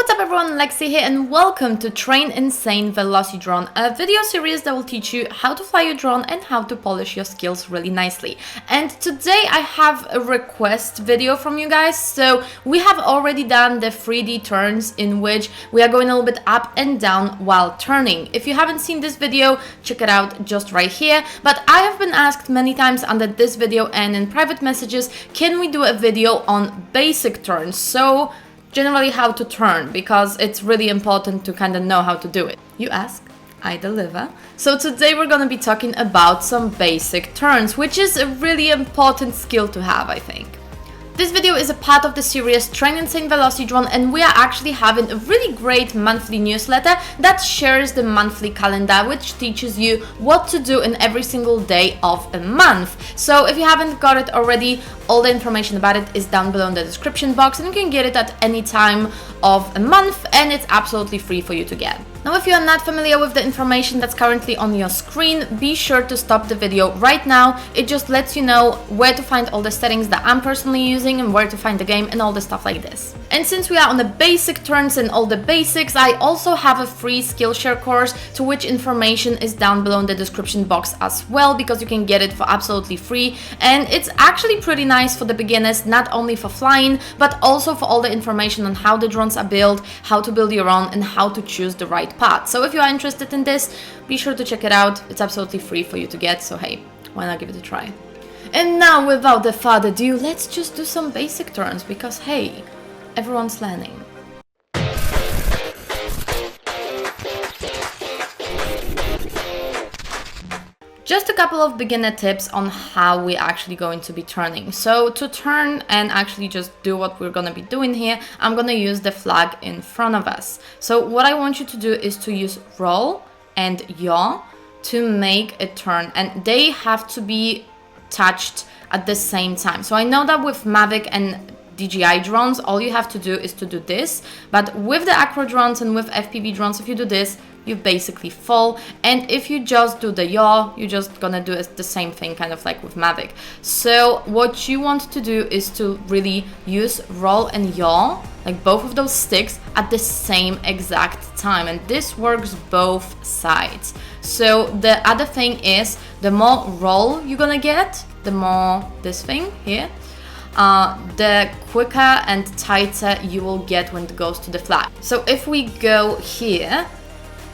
What's up everyone, Lexi here and welcome to Train Insane Velocidrone, a video series that will teach you how to fly your drone and how to polish your skills really nicely. And today I have a request video from you guys. So we have already done the 3D turns in which we are going a little bit up and down while turning. If you haven't seen this video, check it out just right here. But I have been asked many times under this video and in private messages, can we do a video on basic turns? So generally how to turn, because it's really important to kind of know how to do it. You ask, I deliver. So today we're going to be talking about some basic turns, which is a really important skill to have, I think. This video is a part of the series Train Insane Velocidrone, and we are actually having a really great monthly newsletter that shares the monthly calendar, which teaches you what to do in every single day of a month. So if you haven't got it already, all the information about it is down below in the description box, and you can get it at any time of a month, and it's absolutely free for you to get. Now, if you are not familiar with the information that's currently on your screen, be sure to stop the video right now. It just lets you know where to find all the settings that I'm personally using and where to find the game and all the stuff like this. And since we are on the basic turns and all the basics, I also have a free Skillshare course to which information is down below in the description box as well, because you can get it for absolutely free. And it's actually pretty nice for the beginners, not only for flying, but also for all the information on how the drones are built, how to build your own, and how to choose the right path. So if you are interested in this, be sure to check it out. It's absolutely free for you to get, so hey, why not give it a try? And now, without the further ado, let's just do some basic turns, because hey, everyone's learning. Just a couple of beginner tips on how we're actually going to be turning. So to turn and actually just do what we're going to be doing here, I'm going to use the flag in front of us. So what I want you to do is to use roll and yaw to make a turn, and they have to be touched at the same time. So I know that with Mavic and DJI drones, all you have to do is to do this, but with the acro drones and with FPV drones, if you do this, you basically fall, and if you just do the yaw, you're just gonna do the same thing, kind of like with Mavic. So what you want to do is to really use roll and yaw, like both of those sticks, at the same exact time, and this works both sides. So the other thing is, the more roll you're gonna get, the more this thing here, the quicker and tighter you will get when it goes to the flag. So if we go here,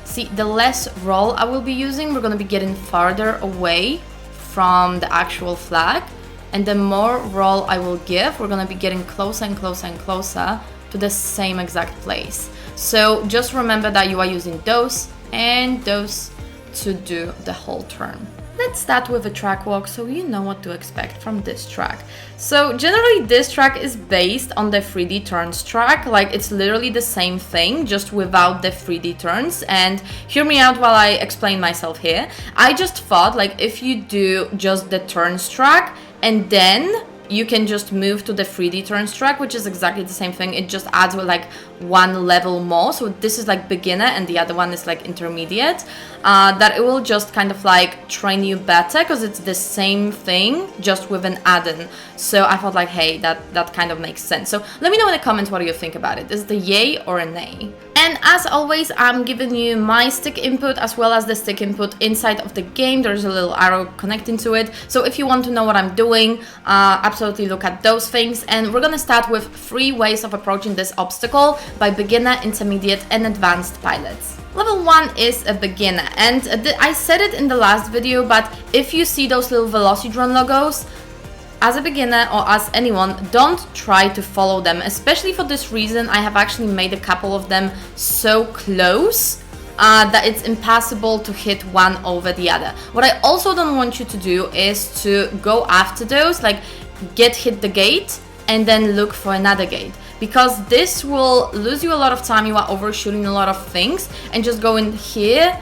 see, the less roll I will be using, we're going to be getting farther away from the actual flag, and the more roll I will give, we're going to be getting closer and closer and closer to the same exact place. So just remember that you are using those and those to do the whole turn. Let's start with a track walk so you know what to expect from this track. So generally this track is based on the 3D turns track, like it's literally the same thing, just without the 3D turns. And hear me out while I explain myself here. I just thought, like, if you do just the turns track and then you can just move to the 3D turns track, which is exactly the same thing. It just adds with like one level more. So this is like beginner and the other one is like intermediate. That it will just kind of like train you better, because it's the same thing just with an add-on. So I thought like, hey, that kind of makes sense. So let me know in the comments what do you think about it. Is it a yay or a nay? And as always, I'm giving you my stick input as well as the stick input inside of the game. There's a little arrow connecting to it. So if you want to know what I'm doing, absolutely look at those things. And we're going to start with 3 ways of approaching this obstacle by beginner, intermediate, and advanced pilots. Level 1 is a beginner, and I said it in the last video, but if you see those little Velocidrone logos, as a beginner or as anyone, don't try to follow them. Especially for this reason, I have actually made a couple of them so close that it's impossible to hit one over the other. What I also don't want you to do is to go after those, like hit the gate and then look for another gate, because this will lose you a lot of time. You are overshooting a lot of things, and just going here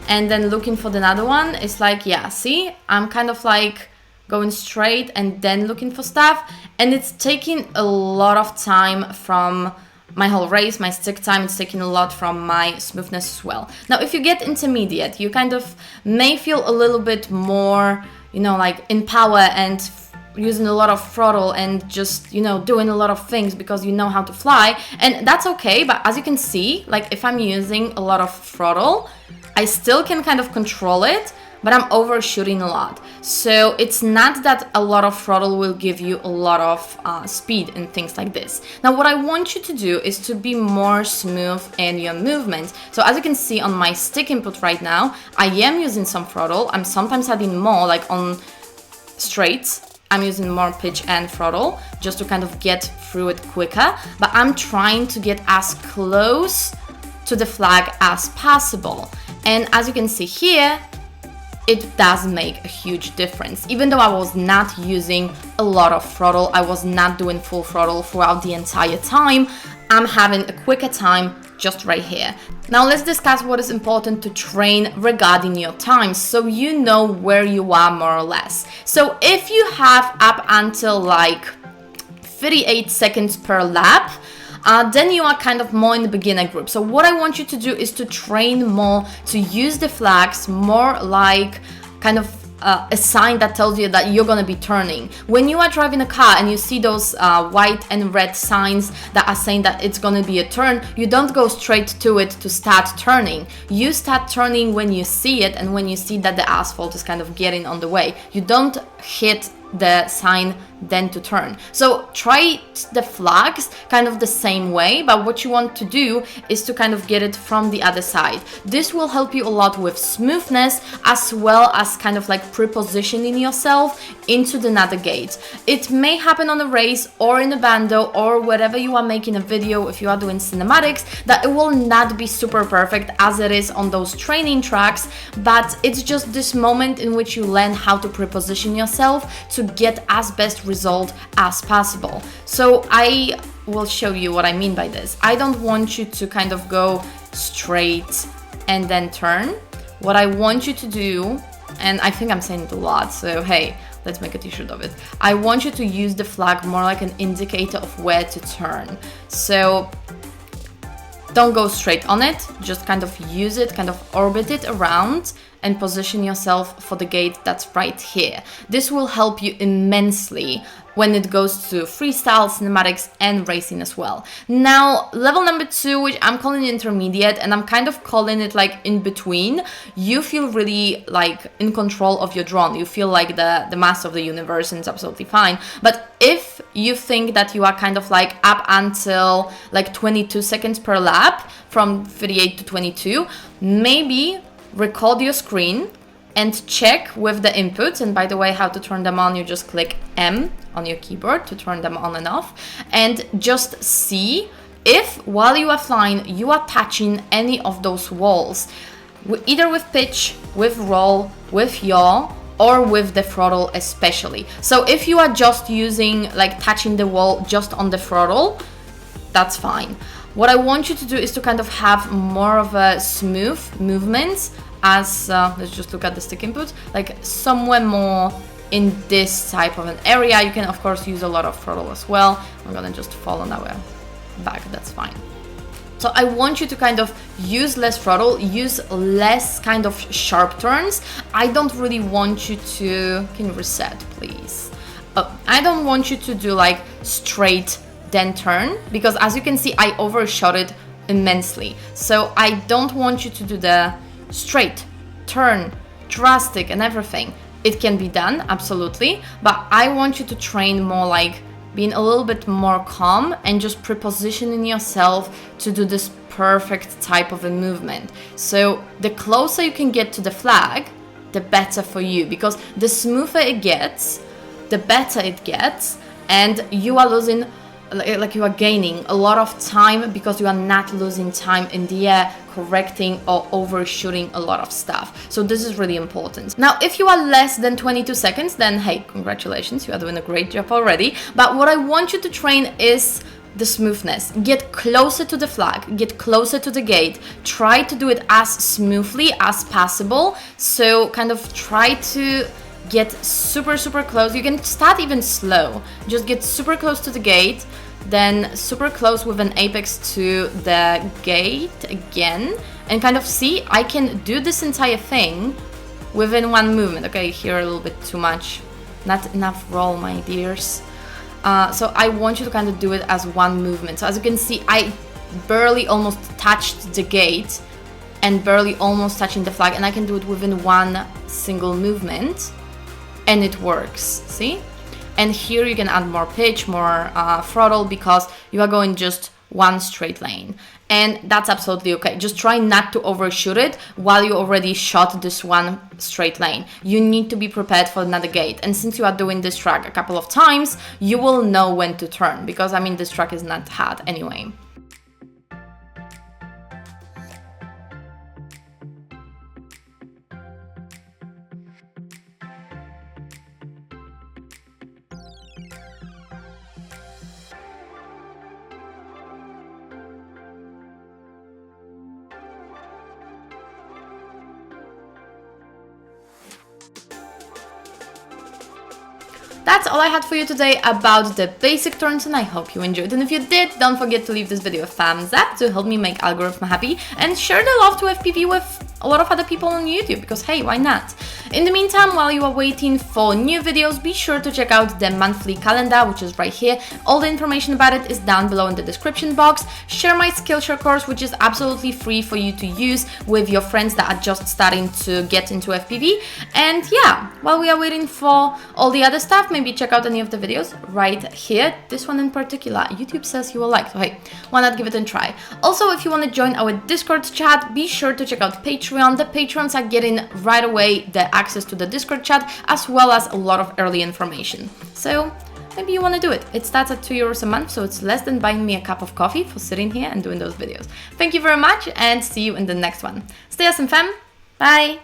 and then looking for another one. It's like, yeah, see, I'm kind of like going straight and then looking for stuff, and it's taking a lot of time from my whole race, my stick time. It's taking a lot from my smoothness as well. Now, if you get intermediate, you kind of may feel a little bit more, you know, like in power and using a lot of throttle and just, you know, doing a lot of things because you know how to fly, and that's okay. But as you can see, like if I'm using a lot of throttle, I still can kind of control it, but I'm overshooting a lot. So it's not that a lot of throttle will give you a lot of speed and things like this. Now what I want you to do is to be more smooth in your movement. So as you can see on my stick input right now, I am using some throttle. I'm sometimes adding more, like on straights, I'm using more pitch and throttle just to kind of get through it quicker, but I'm trying to get as close to the flag as possible. And as you can see here, it does make a huge difference. Even though I was not using a lot of throttle, I was not doing full throttle throughout the entire time, I'm having a quicker time just right here. Now let's discuss what is important to train regarding your times, so you know where you are more or less. So if you have up until like 38 seconds per lap, then you are kind of more in the beginner group. So what I want you to do is to train more, to use the flags more like kind of a sign that tells you that you're gonna be turning. When you are driving a car and you see those white and red signs that are saying that it's gonna be a turn, you don't go straight to it to start turning. You start turning when you see it and when you see that the asphalt is kind of getting on the way. You don't hit the sign then to turn. So try the flags kind of the same way, but what you want to do is to kind of get it from the other side. This will help you a lot with smoothness, as well as kind of like pre-positioning yourself into the navigate. It may happen on a race or in a bando or wherever you are making a video, if you are doing cinematics, that it will not be super perfect as it is on those training tracks, but it's just this moment in which you learn how to pre-position yourself to get as best result as possible. So I will show you what I mean by this. I don't want you to kind of go straight and then turn. What I want you to do, and I think I'm saying it a lot, so hey, let's make a t-shirt of it. I want you to use the flag more like an indicator of where to turn. So don't go straight on it, just kind of use it, kind of orbit it around and position yourself for the gate that's right here. This will help you immensely when it goes to freestyle, cinematics, and racing as well. Now, level number 2, which I'm calling intermediate, and I'm kind of calling it like in between, you feel really like in control of your drone. You feel like the master of the universe, and it's absolutely fine. But if you think that you are kind of like up until like 22 seconds per lap, from 38 to 22, maybe record your screen and check with the inputs. And by the way, how to turn them on, you just click M on your keyboard to turn them on and off, and just see if while you are flying you are touching any of those walls, either with pitch, with roll, with yaw, or with the throttle especially. So if you are just using like touching the wall just on the throttle, that's fine. What I want you to do is to kind of have more of a smooth movement, as let's just look at the stick input, like somewhere more in this type of an area. You can of course use a lot of throttle as well. I'm gonna just fall on our back, that's fine. So I want you to kind of use less throttle, use less kind of sharp turns. I don't really want you to, can you reset please? I don't want you to do like straight then turn, because as you can see I overshot it immensely. So I don't want you to do the straight turn, drastic and everything. It can be done, absolutely, but I want you to train more like being a little bit more calm and just prepositioning yourself to do this perfect type of a movement. So the closer you can get to the flag, the better for you, because the smoother it gets, the better it gets, and you are losing, like you are gaining a lot of time, because you are not losing time in the air correcting or overshooting a lot of stuff. So this is really important. Now, if you are less than 22 seconds, then hey, congratulations, you are doing a great job already. But what I want you to train is the smoothness. Get closer to the flag, get closer to the gate, try to do it as smoothly as possible. So kind of try to get super close. You can start even slow, just get super close to the gate, then super close with an apex to the gate again, and kind of see, I can do this entire thing within one movement. Okay, here a little bit too much not enough roll, my dears. So I want you to kind of do it as one movement. So as you can see, I barely almost touched the gate and barely almost touching the flag, and I can do it within one single movement, and it works, see? And here you can add more pitch, more throttle, because you are going just one straight lane. And that's absolutely okay. Just try not to overshoot it while you already shot this one straight lane. You need to be prepared for another gate. And since you are doing this track a couple of times, you will know when to turn, because I mean, this track is not hard anyway. That's all I had for you today about the basic turns, and I hope you enjoyed. And if you did, don't forget to leave this video a thumbs up to help me make algorithm happy, and share the love to FPV with a lot of other people on YouTube, because hey, why not? In the meantime, while you are waiting for new videos, be sure to check out the monthly calendar, which is right here. All the information about it is down below in the description box. Share my Skillshare course, which is absolutely free for you to use with your friends that are just starting to get into FPV. And yeah, while we are waiting for all the other stuff, maybe check out any of the videos right here. This one in particular, YouTube says you will like, so hey, why not give it a try? Also, if you want to join our Discord chat, be sure to check out Patreon. The patrons are getting right away the access to the Discord chat, as well as a lot of early information. So maybe you want to do it. It starts at €2 a month, so it's less than buying me a cup of coffee for sitting here and doing those videos. Thank you very much, and see you in the next one. Stay awesome, fam. Bye.